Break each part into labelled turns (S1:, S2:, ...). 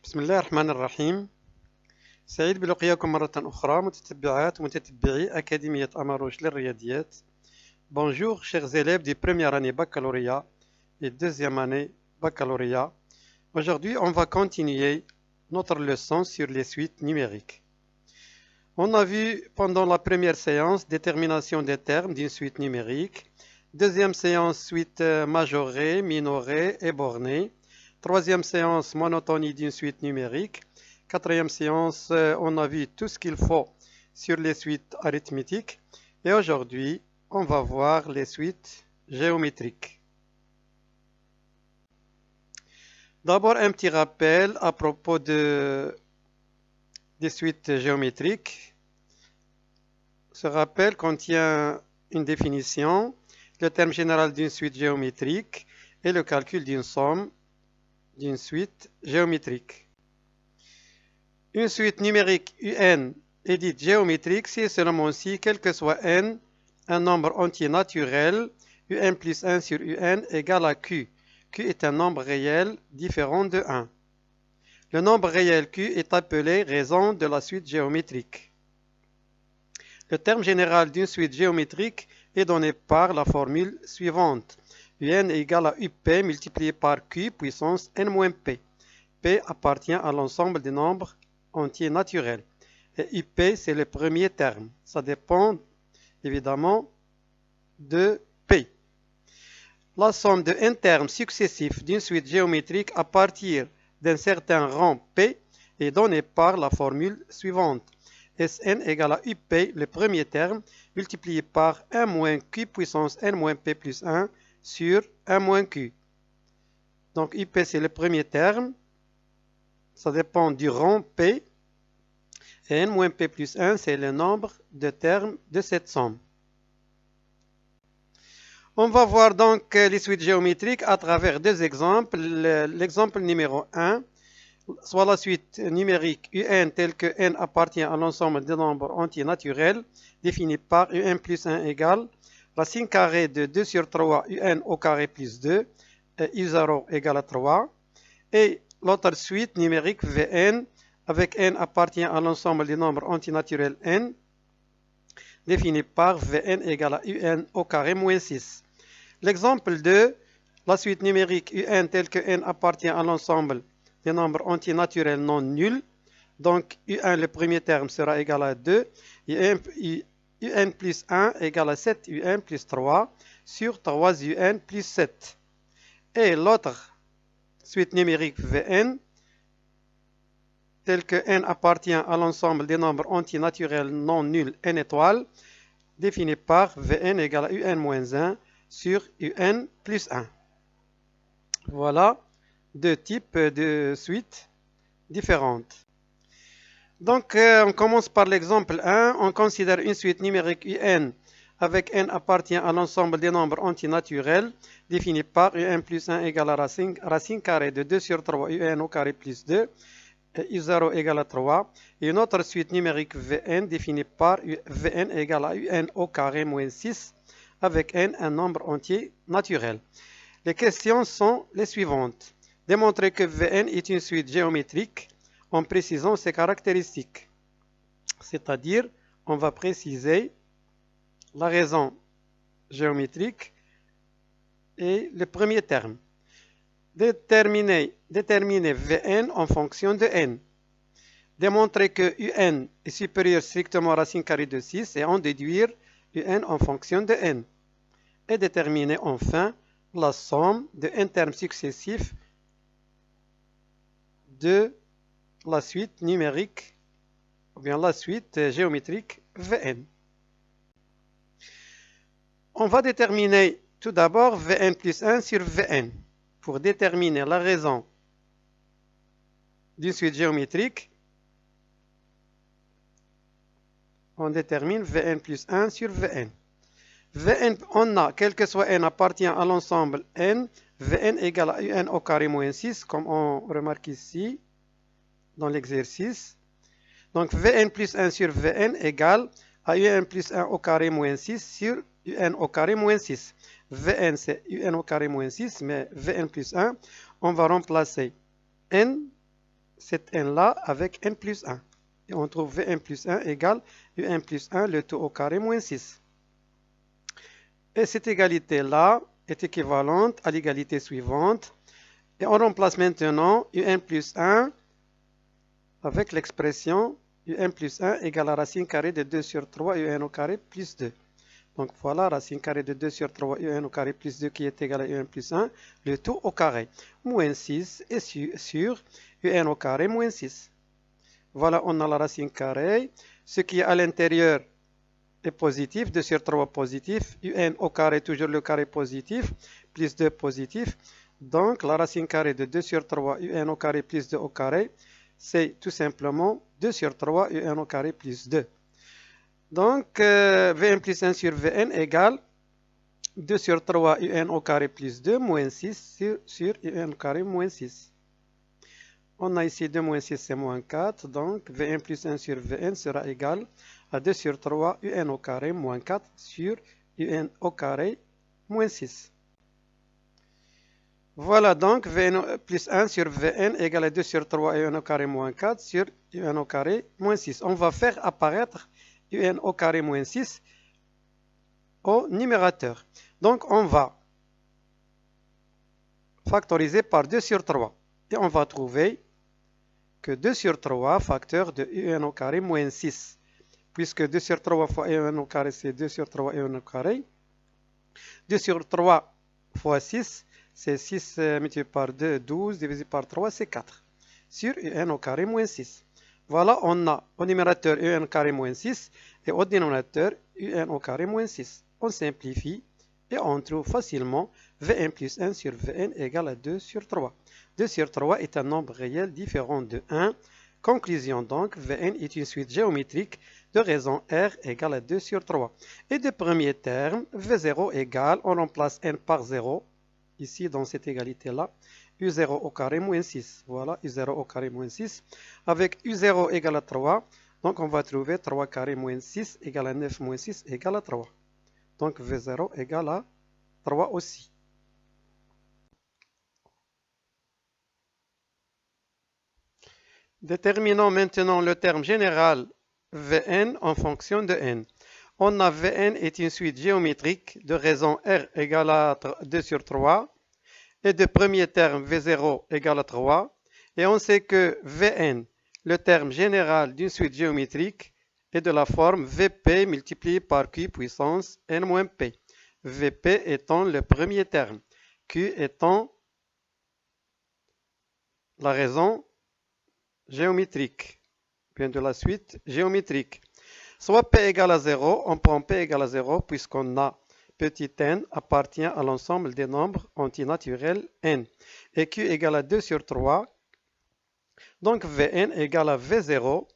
S1: بسم الله الرحمن الرحيم. سعيد بلقياكم مرة أخرى متتبعات ومتتبعي أكاديمية أماروش للرياضيات. Bonjour chers élèves de première année baccalauréat et deuxième année baccalauréat. Aujourd'hui, on va continuer notre leçon sur les suites numériques. On a vu pendant la première séance détermination des termes d'une suite numérique. Deuxième séance, suite majorée, minorée et bornée. Troisième séance, monotonie d'une suite numérique. Quatrième séance, on a vu tout ce qu'il faut sur les suites arithmétiques. Et aujourd'hui, on va voir les suites géométriques. D'abord, un petit rappel à propos des suites géométriques. Ce rappel contient une définition, le terme général d'une suite géométrique et le calcul d'une somme d'une suite géométrique. Une suite numérique UN est dite géométrique si seulement si, quel que soit n, un nombre entier naturel, UN plus 1 sur UN égale à Q. Q est un nombre réel différent de 1. Le nombre réel Q est appelé raison de la suite géométrique. Le terme général d'une suite géométrique est donné par la formule suivante. UN est égal à UP multiplié par Q puissance n-P. P appartient à l'ensemble des nombres entiers naturels. Et UP, c'est le premier terme. Ça dépend évidemment de P. La somme de n termes successifs d'une suite géométrique à partir d'un certain rang P est donnée par la formule suivante. Sn égale à UP, le premier terme, multiplié par 1 moins Q puissance n-P plus 1 sur 1 moins Q. Donc UP, c'est le premier terme. Ça dépend du rang P. Et n-P plus 1, c'est le nombre de termes de cette somme. On va voir donc les suites géométriques à travers deux exemples. L'exemple numéro 1, soit la suite numérique UN telle que n appartient à l'ensemble des nombres entiers naturels, définie par UN plus 1 égale racine carrée de 2 sur 3 UN au carré plus 2, et U0 égale à 3. Et l'autre suite numérique Vn avec n appartient à l'ensemble des nombres entiers naturels n, définie par Vn égale à Un au carré moins 6. L'exemple 2, la suite numérique Un telle que n appartient à l'ensemble des nombres entiers naturels non nuls. Donc Un, le premier terme, sera égal à 2. Et Un plus 1 égale à 7 Un plus 3 sur 3 Un plus 7. Et l'autre suite numérique Vn, tel que n appartient à l'ensemble des nombres entiers naturels non nuls n étoiles, défini par Vn égale à Un moins 1 sur Un plus 1. Voilà deux types de suites différentes. Donc, on commence par l'exemple 1. On considère une suite numérique UN avec n appartient à l'ensemble des nombres entiers naturels, définie par Un plus 1 égale à racine carrée de 2 sur 3 Un au carré plus 2, et U0 égale à 3. Et une autre suite numérique Vn définie par Vn égale à Un au carré moins 6, avec n un nombre entier naturel. Les questions sont les suivantes. Démontrer que Vn est une suite géométrique en précisant ses caractéristiques. C'est-à-dire, on va préciser la raison géométrique et le premier terme. Déterminer Vn en fonction de n. Démontrer que Un est supérieur strictement à racine carrée de 6 et en déduire Un en fonction de n. Et déterminer enfin la somme de n termes successifs de la suite numérique ou bien la suite géométrique Vn. On va déterminer tout d'abord Vn plus 1 sur Vn. Pour déterminer la raison d'une suite géométrique, on détermine Vn plus 1 sur Vn. Vn, on a, quel que soit n, appartient à l'ensemble n, Vn égale à Un au carré moins 6, comme on remarque ici dans l'exercice. Donc Vn plus 1 sur Vn égale à Un plus 1 au carré moins 6 sur Un au carré moins 6. Vn c'est Un au carré moins 6, mais Vn plus 1, on va remplacer n cette n-là avec n plus 1. Et on trouve Vn plus 1 égale Un plus 1, le tout au carré, moins 6. Et cette égalité-là est équivalente à l'égalité suivante. Et on remplace maintenant Un plus 1 avec l'expression Un plus 1 égale la racine carrée de 2 sur 3 Un au carré plus 2. Donc voilà, racine carrée de 2 sur 3 Un au carré plus 2 qui est égal à Un plus 1, le tout au carré. Moins 6 est sur Un au carré moins 6. Voilà, on a la racine carrée. Ce qui est à l'intérieur est positif, 2 sur 3 positif. Un au carré, toujours le carré positif, plus 2 positif. Donc la racine carrée de 2 sur 3 Un au carré plus 2 au carré, c'est tout simplement 2 sur 3 Un au carré plus 2. Donc, Vn plus 1 sur Vn égale 2 sur 3 Un au carré plus 2 moins 6 sur Un au carré moins 6. On a ici 2 moins 6, c'est moins 4. Donc, Vn plus 1 sur Vn sera égal à 2 sur 3 Un au carré moins 4 sur Un au carré moins 6. Voilà donc Vn plus 1 sur Vn égale à 2 sur 3 Un au carré moins 4 sur Un au carré moins 6. On va faire apparaître Un au carré moins 6 au numérateur. Donc on va factoriser par 2 sur 3. Et on va trouver que 2 sur 3 facteur de Un au carré moins 6. Puisque 2 sur 3 fois Un au carré, c'est 2 sur 3 Un au carré. 2 sur 3 fois 6, c'est 6 multiplié par 2, 12, divisé par 3, c'est 4. Sur Un au carré moins 6. Voilà, on a au numérateur Un au carré moins 6 et au dénominateur Un au carré moins 6. On simplifie et on trouve facilement Vn plus 1 sur Vn égale à 2 sur 3. 2 sur 3 est un nombre réel différent de 1. Conclusion donc, Vn est une suite géométrique de raison R égale à 2 sur 3. Et de premier terme, V0 égale, on remplace n par 0, ici dans cette égalité-là, U0 au carré moins 6. Voilà, U0 au carré moins 6. Avec U0 égale à 3, donc on va trouver 3 carré moins 6 égale à 9 moins 6 égale à 3. Donc V0 égale à 3 aussi. Déterminons maintenant le terme général Vn en fonction de n. On a Vn est une suite géométrique de raison R égale à 2 sur 3 et de premier terme V0 égale à 3. Et on sait que Vn, le terme général d'une suite géométrique, est de la forme Vp multiplié par Q puissance n-p. Vp étant le premier terme, Q étant la raison géométrique, bien de la suite géométrique. Soit P égale à 0, on prend P égale à 0 puisqu'on a petit n appartient à l'ensemble des nombres antinaturels n. Et Q égale à 2 sur 3. Donc Vn égale à V0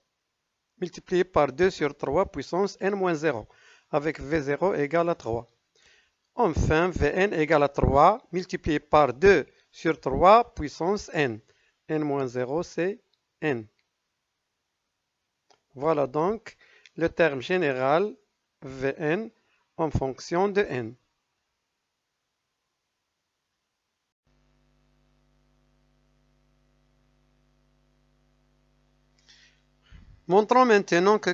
S1: multiplié par 2 sur 3 puissance n-0 avec V0 égale à 3. Enfin, Vn égale à 3 multiplié par 2 sur 3 puissance n. n-0 c'est n. Voilà donc le terme général Vn en fonction de n. Montrons maintenant que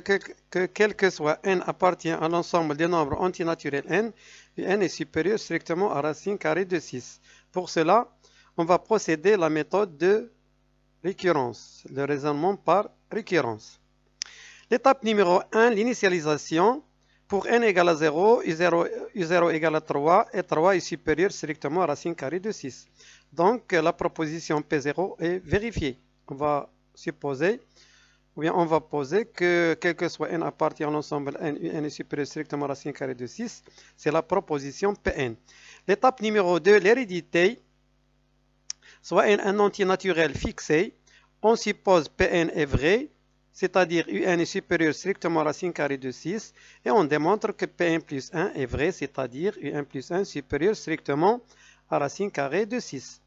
S1: quel que soit n appartient à l'ensemble des nombres antinaturels n, et n est supérieur strictement à racine carrée de 6. Pour cela, on va procéder à la méthode de récurrence, le raisonnement par récurrence. L'étape numéro 1, l'initialisation. Pour n égale à 0, U0 égale à 3 et 3 est supérieur strictement à racine carrée de 6. Donc la proposition P0 est vérifiée. On va supposer, ou bien on va poser que quel que soit n appartient à l'ensemble n, n est supérieur strictement à racine carrée de 6. C'est la proposition Pn. L'étape numéro 2, l'hérédité. Soit un antinaturel fixé, on suppose Pn est vrai, c'est-à-dire Un est supérieur strictement à racine carrée de 6, et on démontre que Pn plus 1 est vrai, c'est-à-dire Un plus 1 supérieur strictement à racine carrée de 6.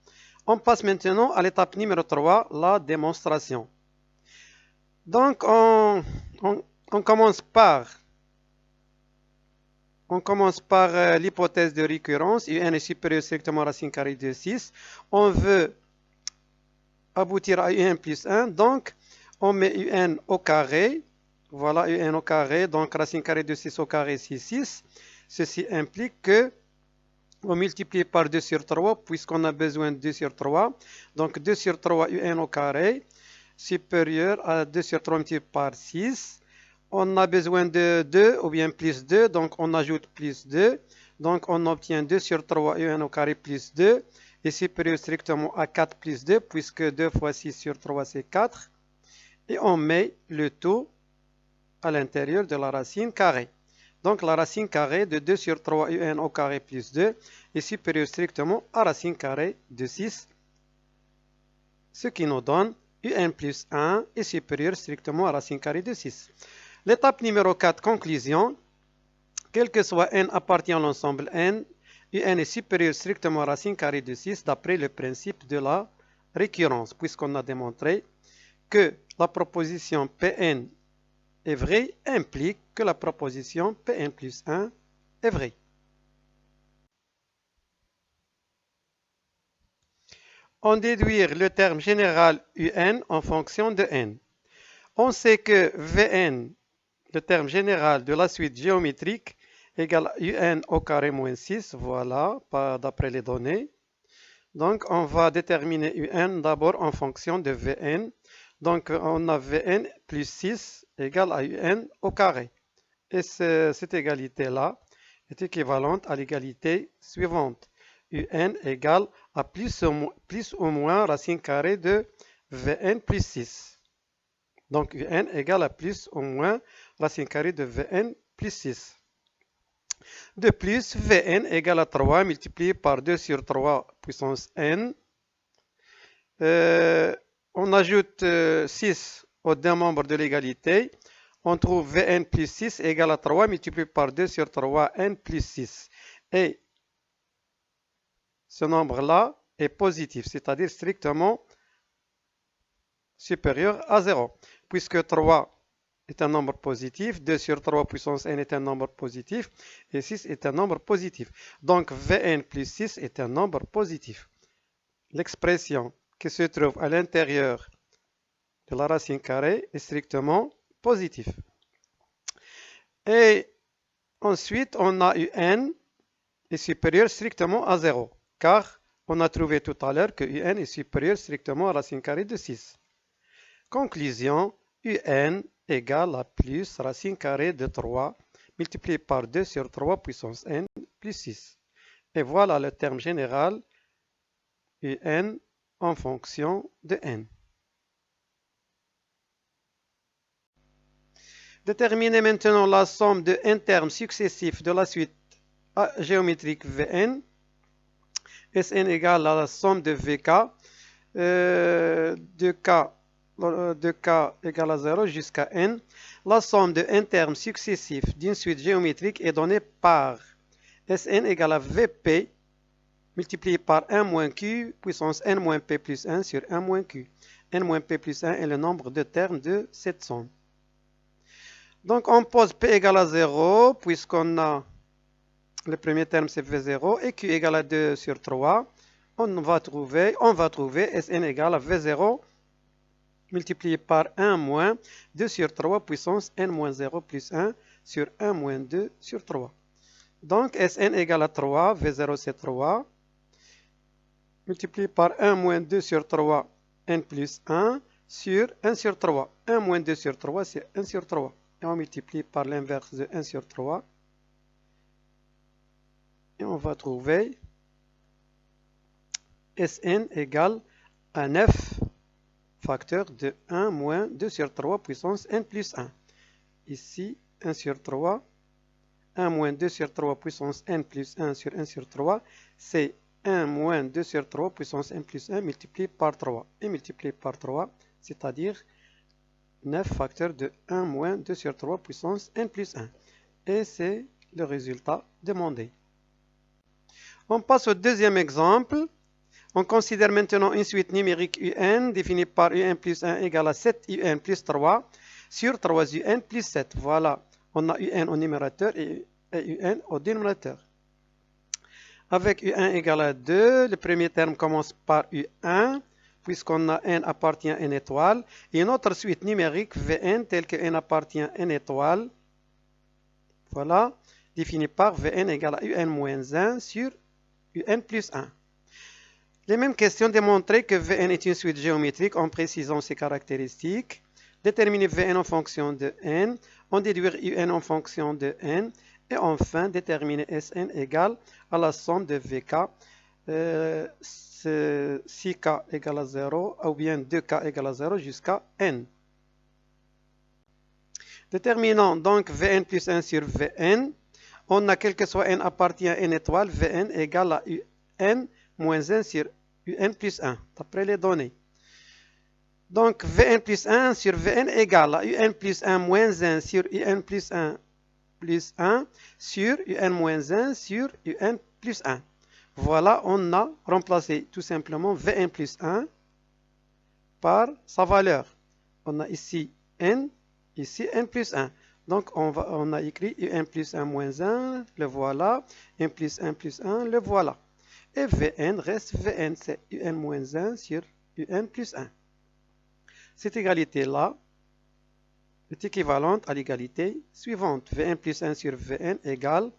S1: On passe maintenant à l'étape numéro 3, la démonstration. Donc, on commence par l'hypothèse de récurrence. Un est supérieur strictement à racine carrée de 6. On veut aboutir à un plus 1. Donc, on met un au carré. Voilà, un au carré. Donc, racine carrée de 6 au carré, c'est 6. Ceci implique que on multiplie par 2 sur 3, puisqu'on a besoin de 2 sur 3. Donc, 2 sur 3, un au carré, supérieur à 2 sur 3 multiplié par 6. On a besoin de 2, ou bien plus 2. Donc, on ajoute plus 2. Donc, on obtient 2 sur 3, un au carré plus 2. Et supérieur strictement à 4 plus 2, puisque 2 fois 6 sur 3, c'est 4. Et on met le tout à l'intérieur de la racine carrée. Donc la racine carrée de 2 sur 3 un au carré plus 2 est supérieure strictement à racine carrée de 6, ce qui nous donne un plus 1 est supérieur strictement à racine carrée de 6. L'étape numéro 4, conclusion. Quel que soit n appartient à l'ensemble n, un est supérieur strictement à racine carrée de 6 d'après le principe de la récurrence, puisqu'on a démontré que la proposition Pn est vraie implique que la proposition Pn plus 1 est vraie. On déduit le terme général un en fonction de n. On sait que Vn, le terme général de la suite géométrique, égale un au carré moins 6, voilà, d'après les données. Donc, on va déterminer un d'abord en fonction de Vn. Donc, on a Vn plus 6 égale à un au carré. Et cette égalité-là est équivalente à l'égalité suivante. un égale à plus ou moins racine carrée de Vn plus 6. Donc, un égale à plus ou moins racine carrée de Vn plus 6. De plus, Vn égale à 3 multiplié par 2 sur 3 puissance n. On ajoute 6 aux deux membres de l'égalité. On trouve Vn plus 6 égale à 3 multiplié par 2 sur 3 n plus 6. Et ce nombre-là est positif, c'est-à-dire strictement supérieur à 0. Puisque 3 est un nombre positif, 2 sur 3 puissance n est un nombre positif, et 6 est un nombre positif. Donc Vn plus 6 est un nombre positif. L'expression qui se trouve à l'intérieur de la racine carrée est strictement positive. Et ensuite, on a un est supérieur strictement à 0, car on a trouvé tout à l'heure que un est supérieur strictement à racine carrée de 6. Conclusion, un égale à plus racine carrée de 3 multiplié par 2 sur 3 puissance n plus 6. Et voilà le terme général un en fonction de n. Déterminez maintenant la somme de n termes successifs de la suite géométrique Vn. Sn égale à la somme de Vk, de k égale à 0 jusqu'à n. La somme de n termes successifs d'une suite géométrique est donnée par Sn égale à Vp multiplié par 1 moins q puissance n moins p plus 1 sur 1 moins q. n moins p plus 1 est le nombre de termes de cette somme. Donc on pose p égale à 0 puisqu'on a le premier terme c'est V0 et q égale à 2 sur 3. On va trouver Sn égale à V0 multiplié par 1 moins 2 sur 3 puissance n moins 0 plus 1 sur 1 moins 2 sur 3. Donc Sn égale à 3, V0 c'est 3, multiplié par 1 moins 2 sur 3, n plus 1 sur 1 sur 3. 1 moins 2 sur 3 c'est 1 sur 3. Et on multiplie par l'inverse de 1 sur 3. Et on va trouver Sn égale à 9 facteur de 1 moins 2 sur 3 puissance n plus 1. Ici, 1 sur 3, 1 moins 2 sur 3 puissance n plus 1 sur 1 sur 3, c'est 1 moins 2 sur 3 puissance n plus 1 multiplié par 3. Et multiplié par 3, c'est-à-dire 9 facteur de 1 moins 2 sur 3 puissance n plus 1. Et c'est le résultat demandé. On passe au deuxième exemple. On considère maintenant une suite numérique un définie par un plus 1 égale à 7 un plus 3 sur 3 un plus 7. Voilà, on a un au numérateur et un au dénominateur. Avec un égale à 2, le premier terme commence par un puisqu'on a n appartient à n étoile, et une autre suite numérique Vn telle que n appartient à n étoile, voilà, définie par Vn égale à un moins 1 sur un plus 1. Les mêmes questions démontrent que Vn est une suite géométrique en précisant ses caractéristiques. Déterminer Vn en fonction de n, en déduire un en fonction de n, et enfin déterminer Sn égale à la somme de Vk, 6k égale à 0, ou bien 2k égale à 0 jusqu'à n. Déterminant donc Vn plus 1 sur Vn, on a quel que soit n appartient à n étoile, Vn égale à un moins 1 sur un plus 1, d'après les données. Donc, Vn plus 1 sur Vn égale à un plus 1 moins 1 sur un plus 1 plus 1 sur un moins 1 sur un plus 1. Voilà, on a remplacé tout simplement Vn plus 1 par sa valeur. On a ici n, ici n plus 1. Donc, on a écrit un plus 1 moins 1, le voilà. 1 plus 1 plus 1, le voilà. Et Vn reste Vn, c'est un moins 1 sur un plus 1. Cette égalité-là est équivalente à l'égalité suivante. Vn plus 1 sur Vn égale,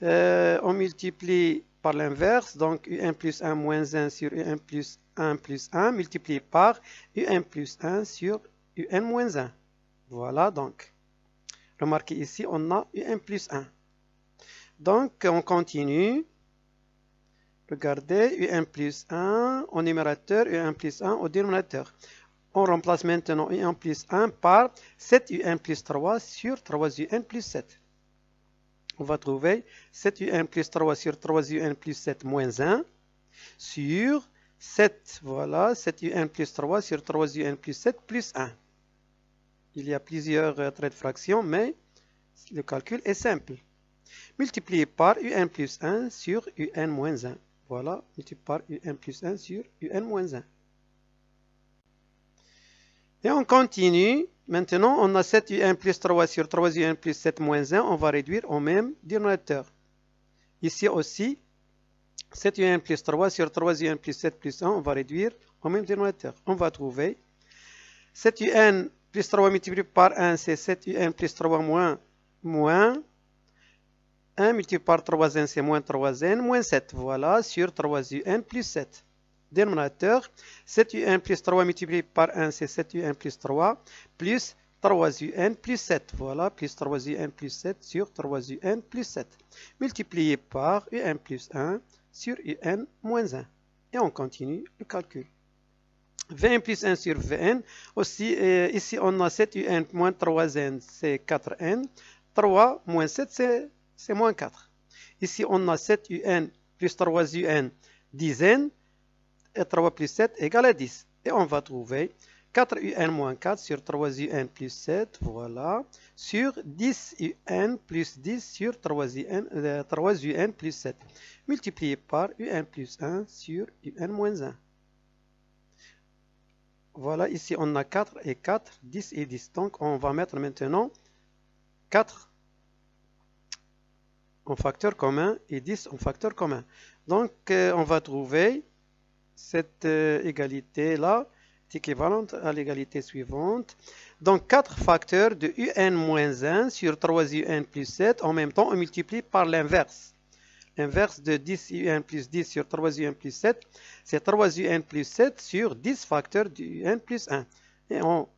S1: on multiplie par l'inverse, donc un plus 1 moins 1 sur un plus 1 plus 1 multiplié par un plus 1 sur un moins 1. Voilà donc. Remarquez ici, on a un plus 1. Donc, on continue. Regardez, un plus 1 au numérateur et un plus 1 au dénominateur. On remplace maintenant un plus 1 par 7un plus 3 sur 3un plus 7. On va trouver 7un plus 3 sur 3un plus 7 moins 1 sur 7. Voilà, 7un plus 3 sur 3un plus 7 plus 1. Il y a plusieurs traits de fraction, mais le calcul est simple. Multiplié par un plus 1 sur un moins 1. Voilà, multiplié par un plus 1 sur un moins 1. Et on continue. Maintenant, on a 7un plus 3 sur 3un plus 7 moins 1. On va réduire au même dénominateur. Ici aussi, 7un plus 3 sur 3un plus 7 plus 1. On va réduire au même dénominateur. On va trouver 7un plus 3 multiplié par 1, c'est 7un plus 3 moins 1 multiplié par 3n, c'est moins 3n, moins 7. Voilà, sur 3un plus 7. Dénominateur, 7un plus 3 multiplié par 1, c'est 7un plus 3, plus 3un plus 7. Voilà, plus 3un plus 7 sur 3un plus 7. Multiplié par un plus 1 sur un moins 1. Et on continue le calcul. Vn plus 1 sur Vn. Aussi, ici, on a 7un moins 3n, c'est 4n. 3 moins 7, c'est moins 4. Ici, on a 7un plus 3un, 10n. Et 3 plus 7 égale à 10. Et on va trouver 4un moins 4 sur 3un plus 7, voilà, sur 10un plus 10 sur 3un plus 7, multiplié par un plus 1 sur un moins 1. Voilà, ici on a 4 et 4, 10 et 10. Donc on va mettre maintenant 4 en facteur commun et 10 en facteur commun. Donc on va trouver cette égalité-là est équivalente à l'égalité suivante. Donc 4 facteurs de un-1 sur 3un plus 7, en même temps on multiplie par l'inverse. L'inverse de 10un plus 10 sur 3un plus 7, c'est 3un plus 7 sur 10 facteurs de un plus 1. Et on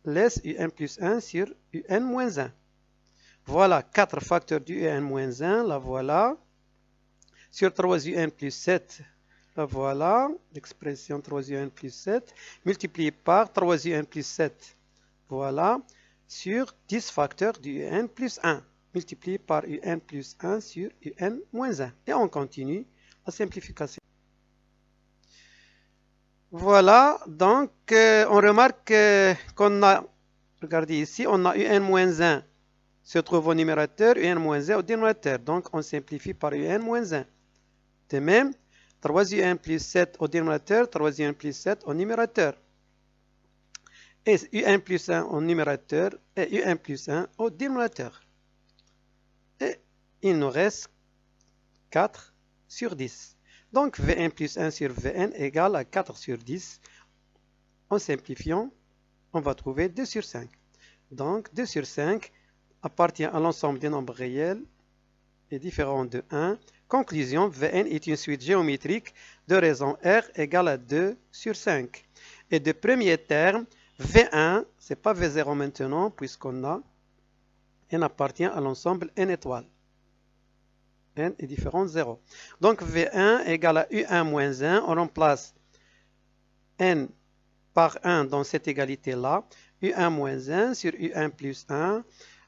S1: laisse un plus 1 sur un moins 1. Voilà 4 facteurs de un moins 1, la voilà. Sur 3un plus 7, la voilà, l'expression 3un plus 7, multiplié par 3un plus 7, voilà, sur 10 facteurs du un plus 1, multiplié par un plus 1 sur un moins 1. Et on continue la simplification. Voilà, donc on remarque qu'on a, regardez ici, on a un moins 1 se trouve au numérateur, un moins 1 au dénominateur. Donc on simplifie par un moins 1. De même, 3un plus 7 au dénominateur, 3un plus 7 au numérateur. Et un plus 1 au numérateur et un plus 1 au dénominateur. Et il nous reste 4 sur 10. Donc Vn plus 1 sur Vn égale à 4 sur 10. En simplifiant, on va trouver 2 sur 5. Donc 2 sur 5 appartient à l'ensemble des nombres réels et différent de 1. Conclusion, Vn est une suite géométrique de raison R égale à 2 sur 5. Et de premier terme, V1, ce n'est pas V0 maintenant, puisqu'on a n appartient à l'ensemble n étoiles. N est différent de 0. Donc V1 égale à U1 moins 1. On remplace n par 1 dans cette égalité-là. U1 moins 1 sur U1 plus 1.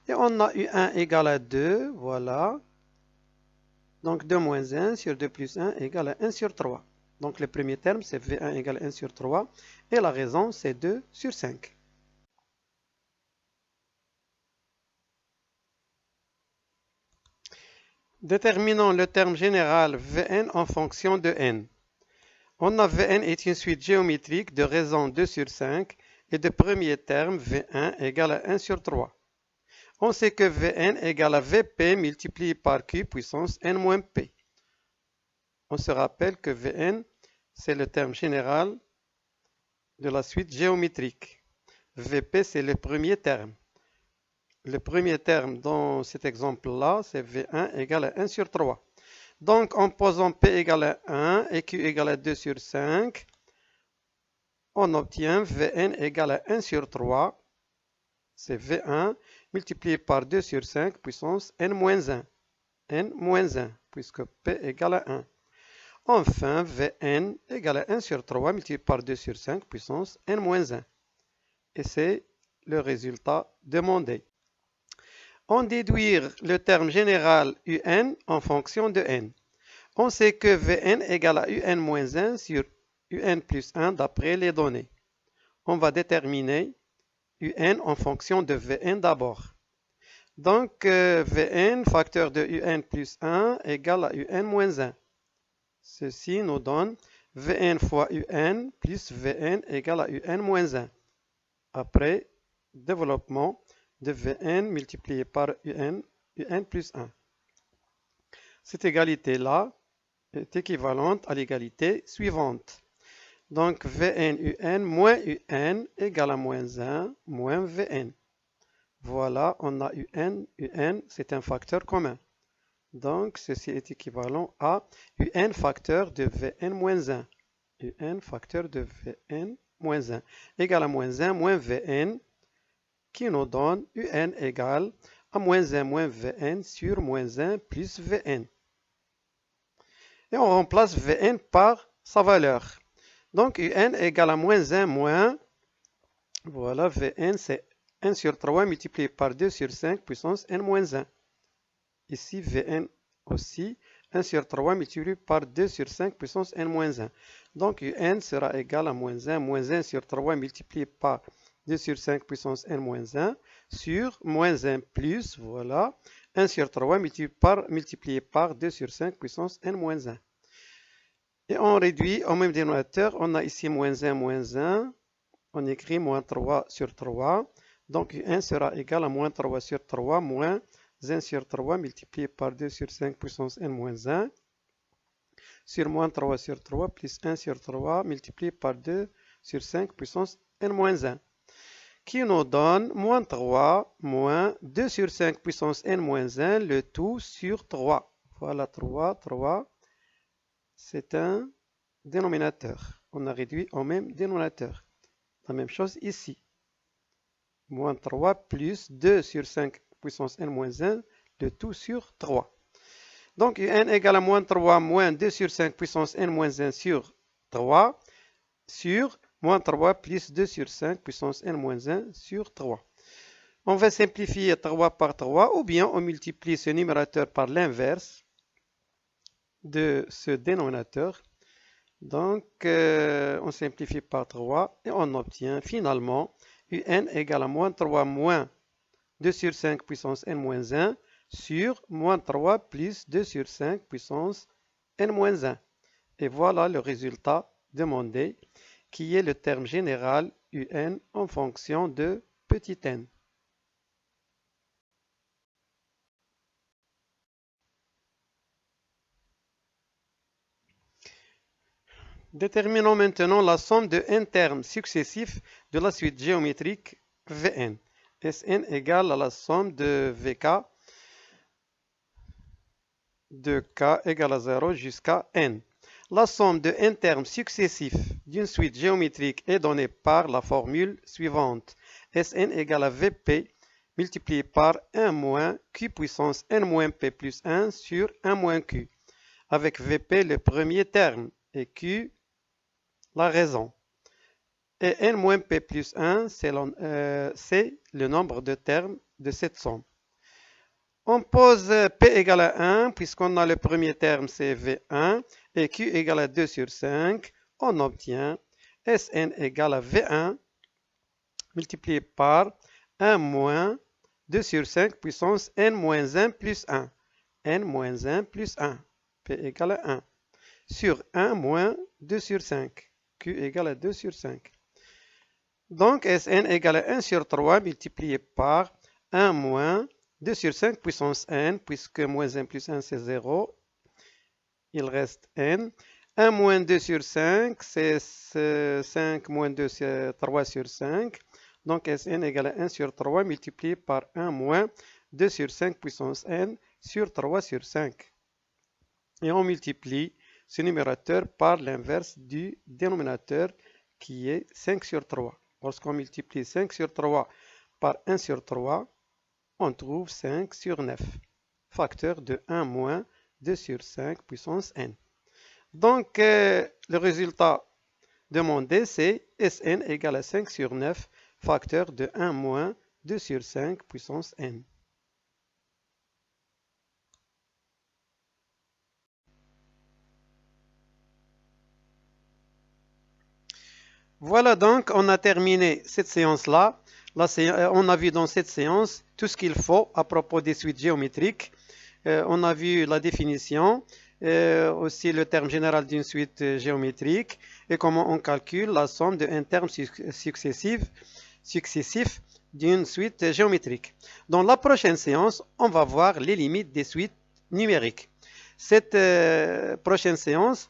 S1: Et on a U1 égale à 2. Voilà. Donc 2 moins 1 sur 2 plus 1 égale à 1 sur 3. Donc le premier terme, c'est V1 égale à 1 sur 3. Et la raison, c'est 2 sur 5. Déterminons le terme général Vn en fonction de n. On a Vn est une suite géométrique de raison 2 sur 5 et de premier terme V1 égale à 1 sur 3. On sait que Vn égale à Vp multiplié par Q puissance n moins P. On se rappelle que Vn, c'est le terme général de la suite géométrique. Vp, c'est le premier terme. Le premier terme dans cet exemple-là, c'est V1 égale à 1 sur 3. Donc, en posant P égale à 1 et Q égale à 2 sur 5, on obtient Vn égale à 1 sur 3. C'est V1 multiplié par 2 sur 5 puissance n-1. n-1, puisque P égale à 1. Enfin, Vn égale à 1 sur 3 multiplié par 2 sur 5 puissance n-1. Et c'est le résultat demandé. On déduit le terme général Un en fonction de n. On sait que Vn égale à Un moins 1 sur Un plus 1 d'après les données. On va déterminer Un en fonction de Vn d'abord. Donc Vn facteur de Un plus 1 égale à Un moins 1. Ceci nous donne Vn fois Un plus Vn égale à Un moins 1. Après développement de Vn multiplié par Un plus 1. Cette égalité-là est équivalente à l'égalité suivante. Donc Vn Un moins Un égale à moins 1 moins Vn. Voilà, on a Un, c'est un facteur commun. Donc ceci est équivalent à Un facteur de Vn moins 1. Un facteur de Vn moins 1 égale à moins 1 moins Vn qui nous donne Un égale à moins 1 moins Vn sur moins 1 plus Vn. Et on remplace Vn par sa valeur. Donc Un égale à moins 1 moins, voilà, Vn c'est 1 sur 3 multiplié par 2 sur 5 puissance n moins 1. Ici Vn aussi 1 sur 3 multiplié par 2 sur 5 puissance n moins 1. Donc Un sera égal à moins 1 sur 3 multiplié par 2 sur 5 puissance n moins 1 sur moins 1 plus, voilà, 1 sur 3 multiplié par 2 sur 5 puissance n moins 1. Et on réduit au même dénominateur, on a ici moins 1, on écrit moins 3 sur 3. Donc 1 sera égal à moins 3 sur 3 moins 1 sur 3 multiplié par 2 sur 5 puissance n moins 1 sur moins 3 sur 3 plus 1 sur 3 multiplié par 2 sur 5 puissance n moins 1. Qui nous donne moins 3 moins 2 sur 5 puissance n moins 1, le tout sur 3. Voilà 3, c'est un dénominateur. On a réduit au même dénominateur. La même chose ici. Moins 3 plus 2 sur 5 puissance n moins 1, le tout sur 3. Donc n égale à moins 3 moins 2 sur 5 puissance n moins 1 sur 3 sur moins 3 plus 2 sur 5 puissance n moins 1 sur 3. On va simplifier 3 par 3 ou bien on multiplie ce numérateur par l'inverse de ce dénominateur. Donc on simplifie par 3 et on obtient finalement Un égale à moins 3 moins 2 sur 5 puissance n moins 1 sur moins 3 plus 2 sur 5 puissance n moins 1. Et voilà le résultat demandé, qui est le terme général Un en fonction de petit n. Déterminons maintenant la somme de n termes successifs de la suite géométrique Vn. Sn égale à la somme de Vk de k égale à 0 jusqu'à n. La somme de n termes successifs d'une suite géométrique est donnée par la formule suivante. Sn égale à Vp multiplié par 1 moins q puissance n moins p plus 1 sur 1 moins q, avec Vp le premier terme et q la raison. Et n moins p plus 1, c'est le nombre de termes de cette somme. On pose p égale à 1, puisqu'on a le premier terme, c'est V1, et q égale à 2 sur 5, on obtient Sn égale à V1 multiplié par 1 moins 2 sur 5 puissance n moins 1 plus 1. n moins 1 plus 1, p égale à 1, sur 1 moins 2 sur 5. Q égale à 2 sur 5. Donc, Sn égale à 1 sur 3 multiplié par 1 moins 2 sur 5 puissance n, puisque moins 1 plus 1 c'est 0. Il reste n. 1 moins 2 sur 5, c'est 5 moins 2, c'est 3 sur 5. Donc, Sn égale à 1 sur 3 multiplié par 1 moins 2 sur 5 puissance n sur 3 sur 5. Et on multiplie ce numérateur par l'inverse du dénominateur qui est 5 sur 3. Lorsqu'on multiplie 5 sur 3 par 1 sur 3, on trouve 5 sur 9, facteur de 1 moins 2 sur 5 puissance n. Donc, le résultat demandé, c'est Sn égale à 5 sur 9, facteur de 1 moins 2 sur 5 puissance n. Voilà donc, on a terminé cette séance-là. On a vu dans cette séance tout ce qu'il faut à propos des suites géométriques. On a vu la définition, aussi le terme général d'une suite géométrique et comment on calcule la somme de n termes successifs d'une suite géométrique. Dans la prochaine séance, on va voir les limites des suites numériques. Cette prochaine séance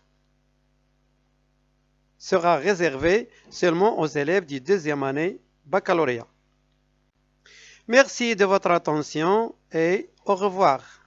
S1: sera réservé seulement aux élèves du deuxième année baccalauréat. Merci de votre attention et au revoir.